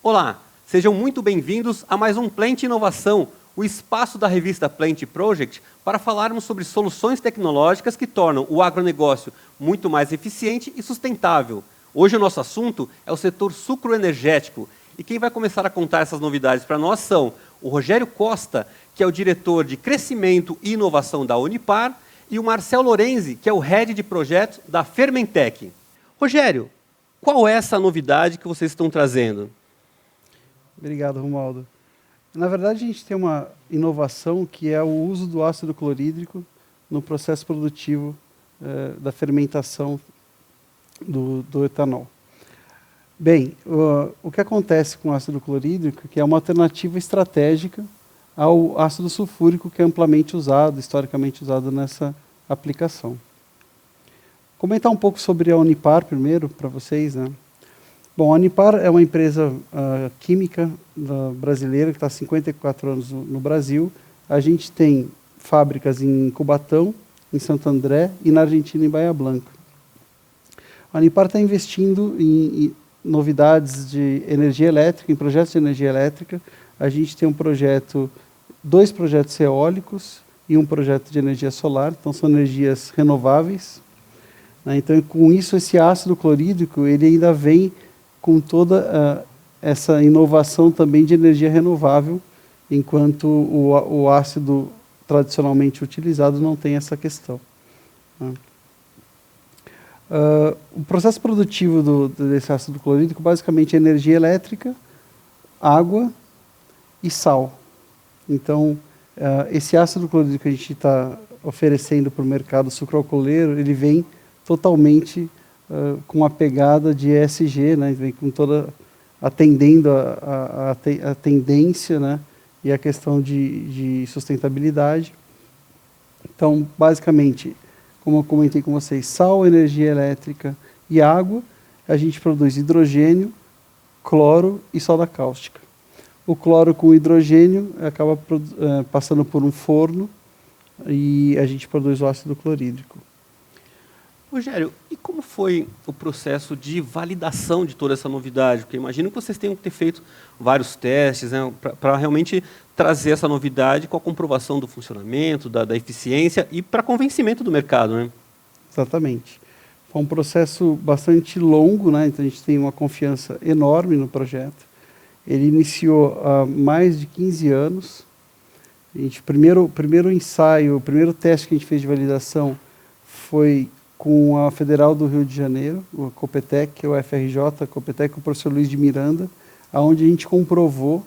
Olá, sejam muito bem-vindos a mais um Plant Inovação, o espaço da revista Plant Project para falarmos sobre soluções tecnológicas que tornam o agronegócio muito mais eficiente e sustentável. Hoje o nosso assunto é o setor sucroenergético e quem vai começar a contar essas novidades para nós são o Rogério Costa, que é o diretor de Crescimento e Inovação da Unipar, e o Marcel Lorenzi, que é o Head de Projetos da Fermentec. Rogério, qual é essa novidade que vocês estão trazendo? Obrigado, Romualdo. Na verdade, a gente tem uma inovação que é o uso do ácido clorídrico no processo produtivo da fermentação do etanol. Bem, o que acontece com o ácido clorídrico, que é uma alternativa estratégica ao ácido sulfúrico, que é amplamente usado, historicamente usado nessa aplicação. Comentar um pouco sobre a Unipar primeiro, para vocês, né? Bom, a Unipar é uma empresa química brasileira que está há 54 anos no Brasil. A gente tem fábricas em Cubatão, em Santo André e na Argentina, em Bahia Blanca. A Unipar está investindo em novidades de energia elétrica, em projetos de energia elétrica. A gente tem dois projetos eólicos e um projeto de energia solar, então são energias renováveis. Então, com isso, esse ácido clorídrico, ele ainda vem com toda essa inovação também de energia renovável, enquanto o ácido tradicionalmente utilizado não tem essa questão. O processo produtivo desse ácido clorídrico basicamente é energia elétrica, água e sal. Então, esse ácido clorídrico que a gente está oferecendo para o mercado sucroalcooleiro, ele vem totalmente com uma pegada de ESG, né? Vem com atendendo a tendência, né? E a questão de sustentabilidade. Então, basicamente, como eu comentei com vocês, sal, energia elétrica e água, a gente produz hidrogênio, cloro e soda cáustica. O cloro com o hidrogênio acaba passando por um forno e a gente produz o ácido clorídrico. Rogério, e como foi o processo de validação de toda essa novidade? Porque imagino que vocês tenham que ter feito vários testes, né, para realmente trazer essa novidade com a comprovação do funcionamento, da eficiência e para convencimento do mercado, né? Exatamente. Foi um processo bastante longo, né? Então a gente tem uma confiança enorme no projeto. Ele iniciou há mais de 15 anos. O primeiro ensaio, o primeiro teste que a gente fez de validação foi com a Federal do Rio de Janeiro, o Copetec, o FRJ, a Copetec, o professor Luiz de Miranda, onde a gente comprovou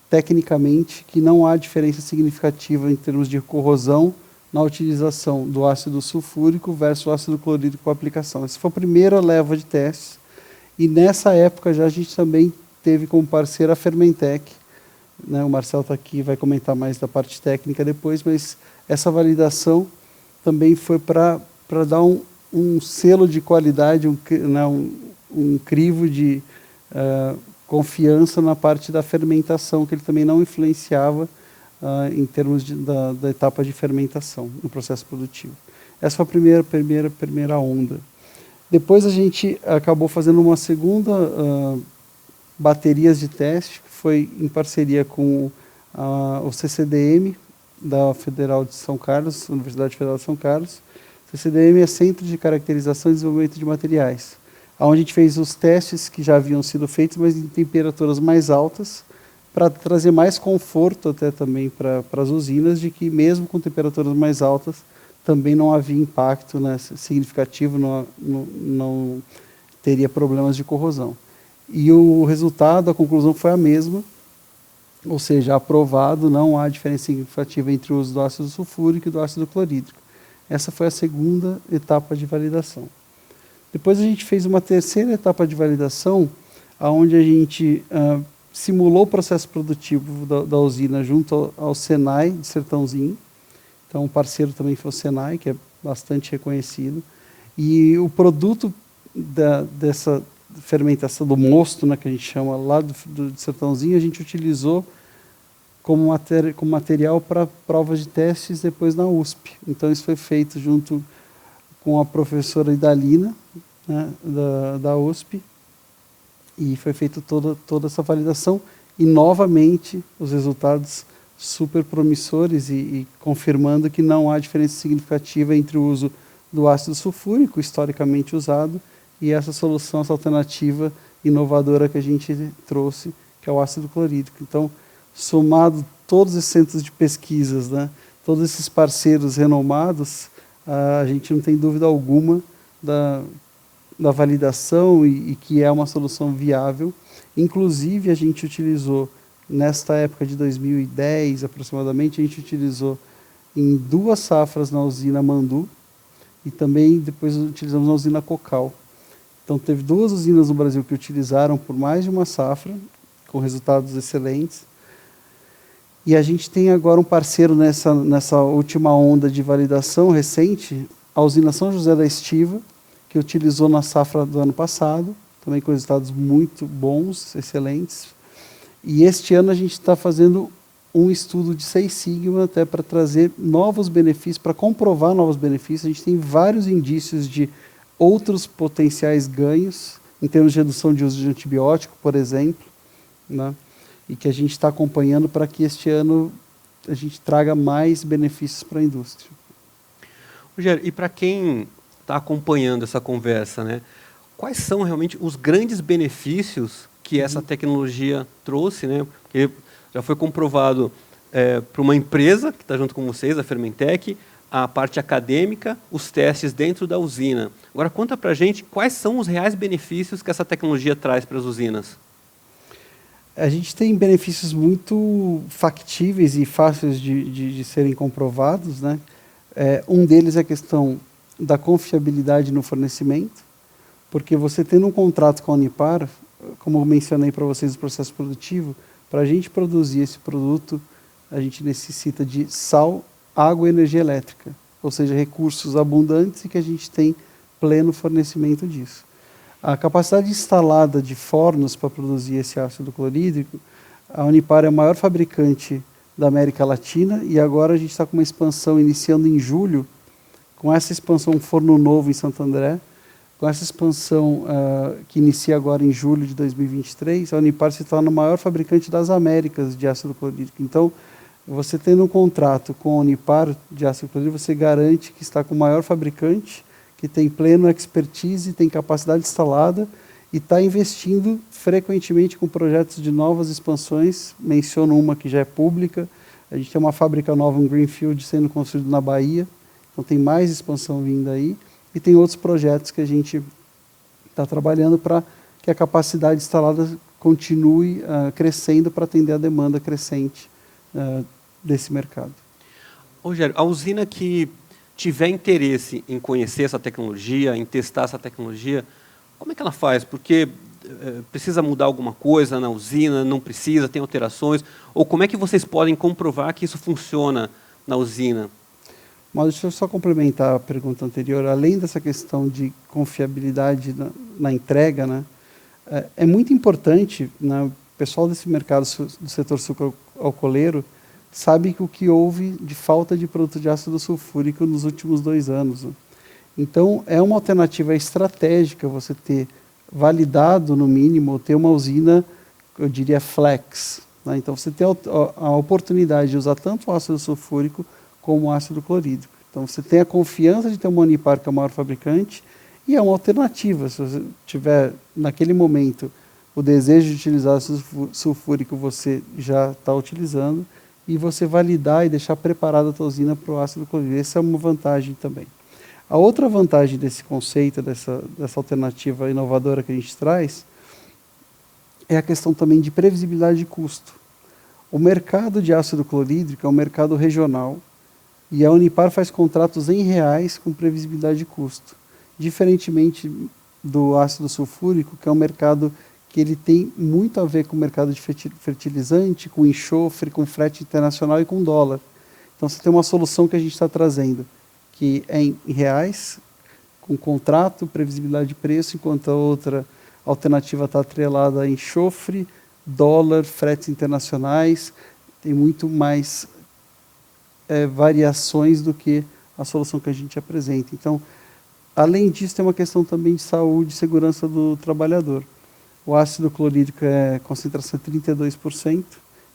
tecnicamente que não há diferença significativa em termos de corrosão na utilização do ácido sulfúrico versus o ácido clorídrico com aplicação. Essa foi a primeira leva de testes, e nessa época já a gente também teve como parceira a Fermentec, né? O Marcel está aqui, vai comentar mais da parte técnica depois, mas essa validação também foi para dar um selo de qualidade, um crivo de confiança na parte da fermentação, que ele também não influenciava em termos da etapa de fermentação no processo produtivo. Essa foi a primeira onda. Depois a gente acabou fazendo uma segunda baterias de teste, que foi em parceria com o CCDM, da Federal de São Carlos, Universidade Federal de São Carlos. CCDM é Centro de Caracterização e Desenvolvimento de Materiais, onde a gente fez os testes que já haviam sido feitos, mas em temperaturas mais altas, para trazer mais conforto até também para as usinas, de que mesmo com temperaturas mais altas, também não havia impacto, né, significativo, não teria problemas de corrosão. E o resultado, a conclusão foi a mesma, ou seja, aprovado, não há diferença significativa entre o uso do ácido sulfúrico e do ácido clorídrico. Essa foi a segunda etapa de validação. Depois a gente fez uma terceira etapa de validação, onde a gente simulou o processo produtivo da usina junto ao Senai de Sertãozinho. Então, o parceiro também foi o Senai, que é bastante reconhecido. E o produto dessa fermentação do mosto, né, que a gente chama lá do Sertãozinho, a gente utilizou como material para provas de testes depois na USP. Então, isso foi feito junto com a professora Idalina, né, da USP, E foi feita toda essa validação e, novamente, os resultados super promissores e confirmando que não há diferença significativa entre o uso do ácido sulfúrico, historicamente usado, e essa solução, essa alternativa inovadora que a gente trouxe, que é o ácido clorídrico. Então, somado todos esses centros de pesquisas, né, todos esses parceiros renomados, a gente não tem dúvida alguma da validação e que é uma solução viável. Inclusive, a gente utilizou, nesta época de 2010 aproximadamente, a gente utilizou em 2 safras na usina Mandu e também depois utilizamos na usina Cocal. Então, teve 2 usinas no Brasil que utilizaram por mais de uma safra, com resultados excelentes. E a gente tem agora um parceiro nessa última onda de validação recente, a usina São José da Estiva, que utilizou na safra do ano passado, também com resultados muito bons, excelentes. E este ano a gente está fazendo um estudo de Six Sigma até para trazer novos benefícios, para comprovar novos benefícios. A gente tem vários indícios de outros potenciais ganhos, em termos de redução de uso de antibiótico, por exemplo, né? E que a gente está acompanhando para que este ano a gente traga mais benefícios para a indústria. Rogério, e para quem está acompanhando essa conversa, né, quais são realmente os grandes benefícios que essa tecnologia trouxe, né? Porque já foi comprovado para uma empresa que está junto com vocês, a Fermentec, a parte acadêmica, os testes dentro da usina. Agora, conta para a gente quais são os reais benefícios que essa tecnologia traz para as usinas. A gente tem benefícios muito factíveis e fáceis de serem comprovados, né? Um deles é a questão da confiabilidade no fornecimento, porque você tendo um contrato com a Unipar, como eu mencionei para vocês no processo produtivo, para a gente produzir esse produto, a gente necessita de sal, água e energia elétrica, ou seja, recursos abundantes e que a gente tem pleno fornecimento disso. A capacidade instalada de fornos para produzir esse ácido clorídrico, a Unipar é a maior fabricante da América Latina e agora a gente está com uma expansão iniciando em julho, com essa expansão, um forno novo em Santo André, com essa expansão que inicia agora em julho de 2023, a Unipar se torna o maior fabricante das Américas de ácido clorídrico. Então, você tendo um contrato com a Unipar de ácido clorídrico, você garante que está com o maior fabricante, que tem pleno expertise, tem capacidade instalada e está investindo frequentemente com projetos de novas expansões. Menciono uma que já é pública, a gente tem uma fábrica nova, um Greenfield, sendo construído na Bahia, então tem mais expansão vindo aí, e tem outros projetos que a gente está trabalhando para que a capacidade instalada continue crescendo para atender a demanda crescente desse mercado. Rogério, a usina que tiver interesse em conhecer essa tecnologia, em testar essa tecnologia, como é que ela faz? Porque precisa mudar alguma coisa na usina, não precisa, tem alterações? Ou como é que vocês podem comprovar que isso funciona na usina? Mas deixa eu só complementar a pergunta anterior. Além dessa questão de confiabilidade na entrega, né, é muito importante, né, o pessoal desse mercado do setor sucroalcooleiro sabe que o que houve de falta de produto de ácido sulfúrico nos últimos 2 anos. Né? Então, é uma alternativa estratégica você ter validado, no mínimo, ter uma usina, eu diria, flex. Né? Então, você tem a oportunidade de usar tanto o ácido sulfúrico como o ácido clorídrico. Então, você tem a confiança de ter uma Unipar, que é o maior fabricante, e é uma alternativa. Se você tiver, naquele momento, o desejo de utilizar ácido sulfúrico, você já está utilizando, e você validar e deixar preparada a tua usina para o ácido clorídrico. Essa é uma vantagem também. A outra vantagem desse conceito, dessa alternativa inovadora que a gente traz, é a questão também de previsibilidade de custo. O mercado de ácido clorídrico é um mercado regional, e a Unipar faz contratos em reais com previsibilidade de custo. Diferentemente do ácido sulfúrico, que é um mercado que ele tem muito a ver com o mercado de fertilizante, com enxofre, com frete internacional e com dólar. Então, você tem uma solução que a gente está trazendo, que é em reais, com contrato, previsibilidade de preço, enquanto a outra alternativa está atrelada a enxofre, dólar, fretes internacionais, tem muito mais variações do que a solução que a gente apresenta. Então, além disso, tem uma questão também de saúde e segurança do trabalhador. o ácido clorídrico é concentração 32%,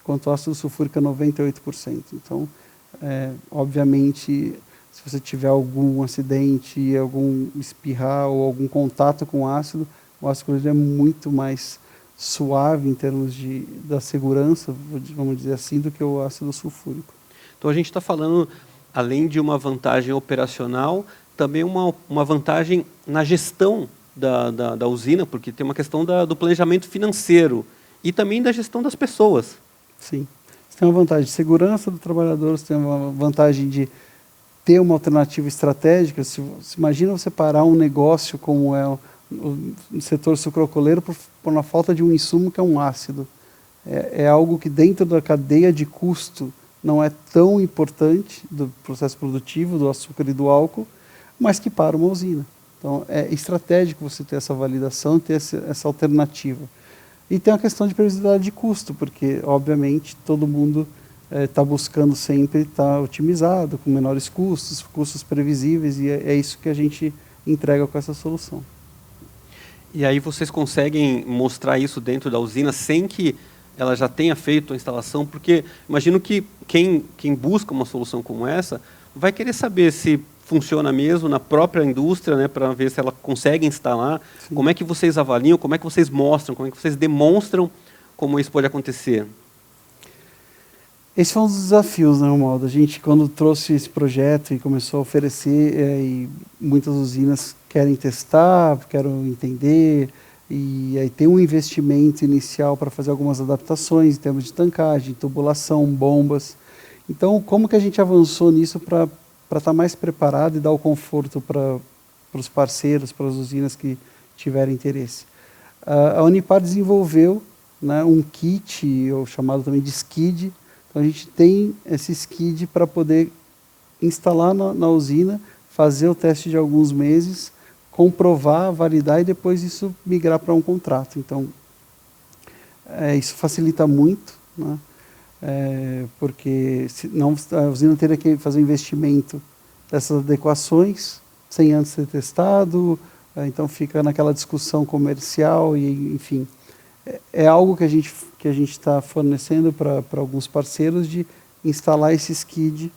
enquanto o ácido sulfúrico é 98%. Então, obviamente, se você tiver algum acidente, algum espirrar ou algum contato com o ácido clorídrico é muito mais suave em termos da segurança, vamos dizer assim, do que o ácido sulfúrico. Então a gente está falando, além de uma vantagem operacional, também uma vantagem na gestão da usina, porque tem uma questão do planejamento financeiro e também da gestão das pessoas. Sim. Você tem uma vantagem de segurança do trabalhador, você tem uma vantagem de ter uma alternativa estratégica. Se imagina você parar um negócio como é o setor sucroalcooleiro por uma falta de um insumo que é um ácido. É algo que dentro da cadeia de custo não é tão importante do processo produtivo, do açúcar e do álcool, mas que para uma usina. Então, é estratégico você ter essa validação, ter essa alternativa. E tem a questão de previsibilidade de custo, porque, obviamente, todo mundo está buscando sempre estar otimizado, com menores custos, custos previsíveis, e é isso que a gente entrega com essa solução. E aí vocês conseguem mostrar isso dentro da usina sem que ela já tenha feito a instalação? Porque imagino que quem busca uma solução como essa vai querer saber se funciona mesmo na própria indústria, né, para ver se ela consegue instalar. Sim. Como é que vocês avaliam, como é que vocês mostram, como é que vocês demonstram como isso pode acontecer? Esse foi um dos desafios, né, Romualdo? A gente, quando trouxe esse projeto e começou a oferecer, e muitas usinas querem testar, querem entender, e aí tem um investimento inicial para fazer algumas adaptações em termos de tancagem, tubulação, bombas. Então, como que a gente avançou nisso para estar mais preparado e dar o conforto para os parceiros, para as usinas que tiverem interesse? A Unipar desenvolveu, né, um kit, ou chamado também de skid. Então, a gente tem esse skid para poder instalar na usina, fazer o teste de alguns meses, comprovar, validar e depois isso migrar para um contrato. Então, isso facilita muito, né? Porque senão a usina teria que fazer um investimento dessas adequações sem antes ter testado, então fica naquela discussão comercial e, enfim, é algo que a gente está fornecendo para alguns parceiros de instalar esse skid,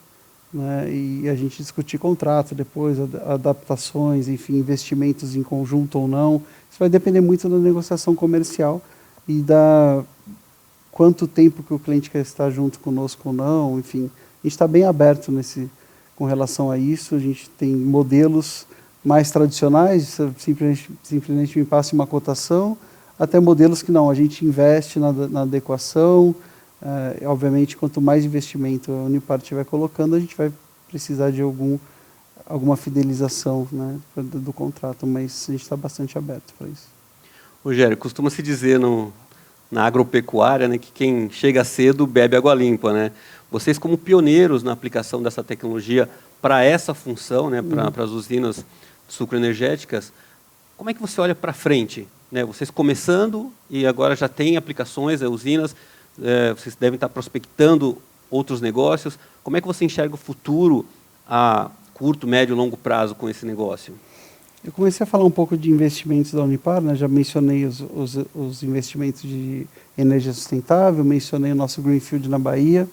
né, e a gente discutir contrato depois, adaptações, enfim, investimentos em conjunto ou não. Isso vai depender muito da negociação comercial e da quanto tempo que o cliente quer estar junto conosco ou não, enfim. A gente está bem aberto com relação a isso. A gente tem modelos mais tradicionais, simplesmente me passe uma cotação, até modelos que não, a gente investe na adequação. Obviamente, quanto mais investimento a Unipar estiver colocando, a gente vai precisar de alguma fidelização, né, do contrato, mas a gente está bastante aberto para isso. Rogério, costuma-se dizer na agropecuária, né, que quem chega cedo bebe água limpa, né? Vocês, como pioneiros na aplicação dessa tecnologia para essa função, né, para as usinas sucroenergéticas, como é que você olha para frente? Né? Vocês começando e agora já tem aplicações, usinas, vocês devem estar prospectando outros negócios. Como é que você enxerga o futuro a curto, médio e longo prazo com esse negócio? Eu comecei a falar um pouco de investimentos da Unipar, né? Já mencionei os investimentos de energia sustentável, mencionei o nosso Greenfield na Bahia,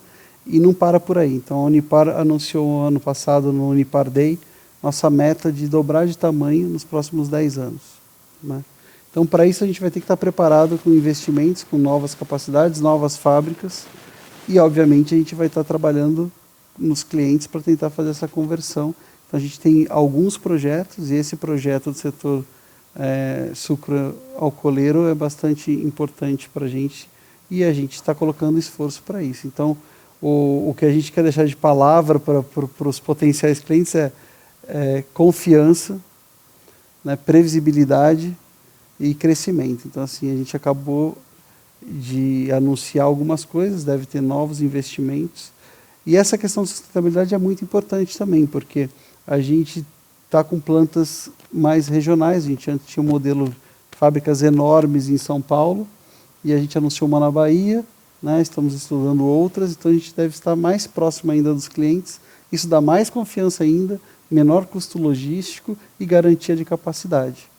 e não para por aí. Então, a Unipar anunciou ano passado no Unipar Day nossa meta de dobrar de tamanho nos próximos 10 anos. Né? Então, para isso, a gente vai ter que estar preparado com investimentos, com novas capacidades, novas fábricas, e, obviamente, a gente vai estar trabalhando nos clientes para tentar fazer essa conversão. Então, a gente tem alguns projetos, e esse projeto do setor sucroalcooleiro é bastante importante para a gente, e a gente está colocando esforço para isso. Então, o que a gente quer deixar de palavra para os potenciais clientes é confiança, né, previsibilidade e crescimento. Então, assim, a gente acabou de anunciar algumas coisas, deve ter novos investimentos. E essa questão de sustentabilidade é muito importante também, porque a gente está com plantas mais regionais. A gente antes tinha um modelo de fábricas enormes em São Paulo, e a gente anunciou uma na Bahia, né, estamos estudando outras, então a gente deve estar mais próximo ainda dos clientes. Isso dá mais confiança ainda, menor custo logístico e garantia de capacidade.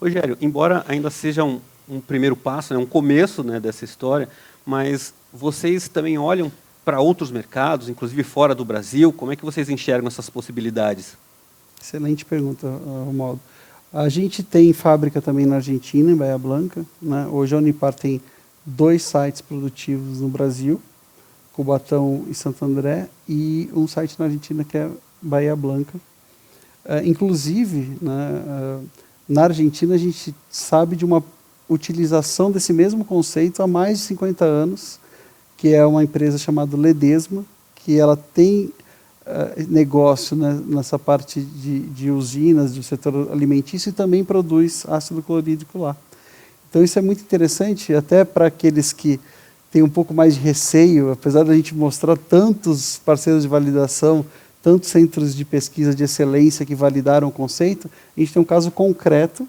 Rogério, embora ainda seja um primeiro passo, né, um começo, né, dessa história, mas vocês também olham para outros mercados, inclusive fora do Brasil? Como é que vocês enxergam essas possibilidades? Excelente pergunta, Romualdo. A gente tem fábrica também na Argentina, em Bahia Blanca, né? Hoje a Unipar tem 2 sites produtivos no Brasil, Cubatão e Santo André, e um site na Argentina que é Bahia Blanca. Inclusive, né, na Argentina a gente sabe de uma utilização desse mesmo conceito há mais de 50 anos, que é uma empresa chamada Ledesma, que ela tem negócio, né, nessa parte de usinas, do setor alimentício, e também produz ácido clorídrico lá. Então isso é muito interessante, até para aqueles que têm um pouco mais de receio, apesar da gente mostrar tantos parceiros de validação, tantos centros de pesquisa de excelência que validaram o conceito, a gente tem um caso concreto,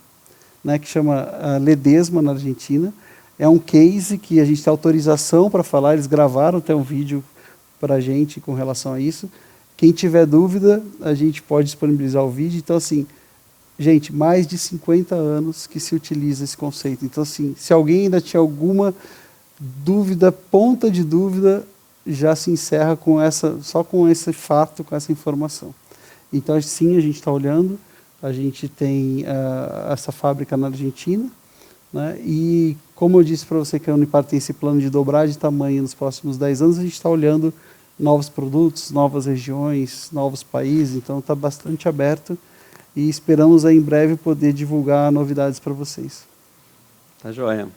né, que chama Ledesma, na Argentina. É um case que a gente tem autorização para falar, eles gravaram até um vídeo para a gente com relação a isso. Quem tiver dúvida, a gente pode disponibilizar o vídeo. Então, assim, gente, mais de 50 anos que se utiliza esse conceito. Então, assim, se alguém ainda tinha alguma dúvida, ponta de dúvida, já se encerra com só com esse fato, com essa informação. Então, sim, a gente está olhando. A gente tem essa fábrica na Argentina, né? E, como eu disse para você que a Unipar tem esse plano de dobrar de tamanho nos próximos 10 anos, a gente está olhando novos produtos, novas regiões, novos países, então está bastante aberto e esperamos aí em breve poder divulgar novidades para vocês. Tá joia.